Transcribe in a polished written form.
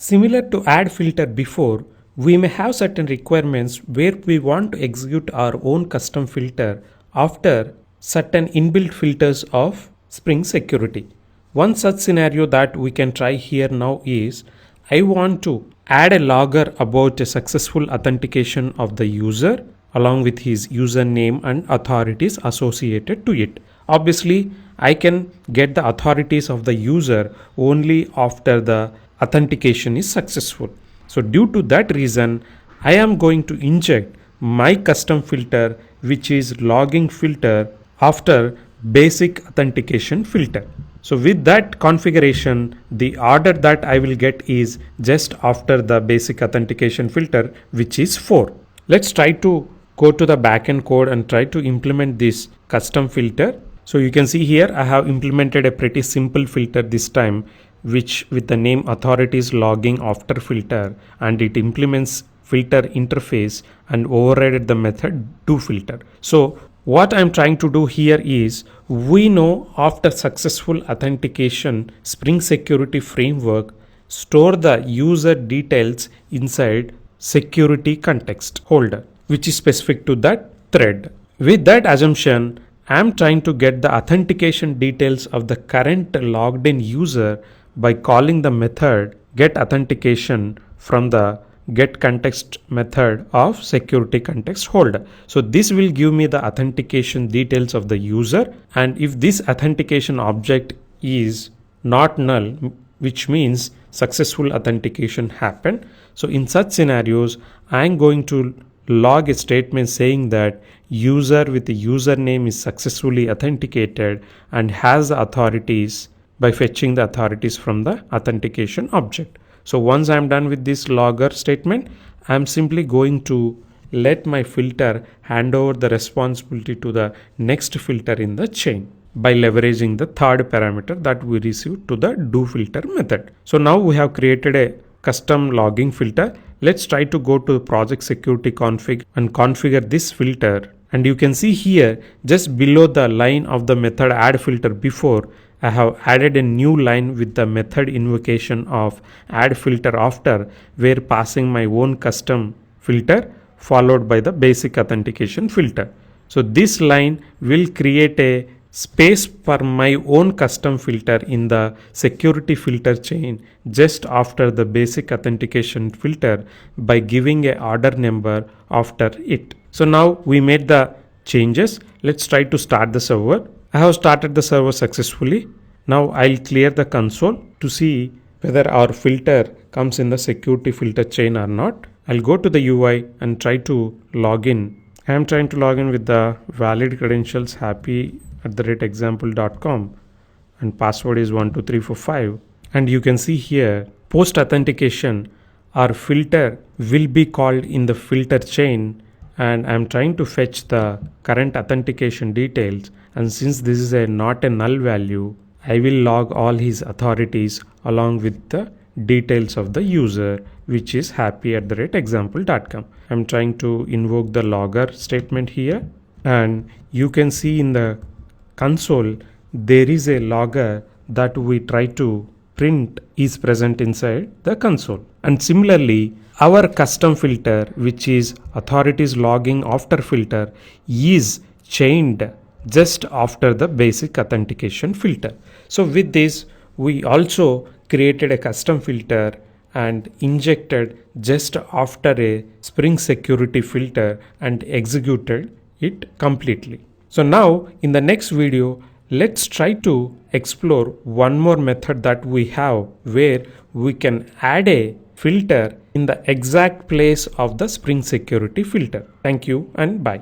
Similar to add filter before, we may have certain requirements where we want to execute our own custom filter after certain inbuilt filters of Spring Security. One such scenario that we can try here now is I want to add a logger about a successful authentication of the user along with his username and authorities associated to it. Obviously, I can get the authorities of the user only after the authentication is successful. So due to that reason, I am going to inject my custom filter, which is logging filter after basic authentication filter. So with that configuration, the order that I will get is just after the basic authentication filter, which is 4. Let's try to go to the backend code and try to implement this custom filter. So you can see here I have implemented a pretty simple filter this time, which with the name authorities logging after filter, and it implements filter interface and overrided the method doFilter. So what I'm trying to do here is, we know after successful authentication, Spring Security Framework store the user details inside security context holder, which is specific to that thread. With that assumption, I'm trying to get the authentication details of the current logged in user by calling the method getAuthentication from the getContext method of security context holder. So this will give me the authentication details of the user, and if this authentication object is not null, which means successful authentication happened. So in such scenarios, I'm going to log a statement saying that user with the username is successfully authenticated and has the authorities by fetching the authorities from the authentication object. So once I'm done with this logger statement, I'm simply going to let my filter hand over the responsibility to the next filter in the chain by leveraging the third parameter that we received to the doFilter method. So now we have created a custom logging filter. Let's try to go to project security config and configure this filter. And you can see here, just below the line of the method addFilter before, I have added a new line with the method invocation of addFilterAfter, where passing my own custom filter followed by the basic authentication filter. So this line will create a space for my own custom filter in the security filter chain just after the basic authentication filter by giving a order number after it. So now we made the changes. Let's try to start the server. I have started the server successfully. Now I'll clear the console to see whether our filter comes in the security filter chain or not. I'll go to the UI and try to log in. I am trying to log in with the valid credentials happy@example.com and password is 12345. And you can see here, post authentication, our filter will be called in the filter chain, and I'm trying to fetch the current authentication details, and since this is not a null value, I will log all his authorities along with the details of the user, which is happy@example.com. I'm trying to invoke the logger statement here, and you can see in the console there is a logger that we try to print is present inside the console. And similarly, our custom filter, which is authorities logging after filter, is chained just after the basic authentication filter. So with this, we also created a custom filter and injected just after a Spring Security filter and executed it completely. So now in the next video, let's try to explore one more method that we have where we can add a filter in the exact place of the Spring Security filter. Thank you and bye.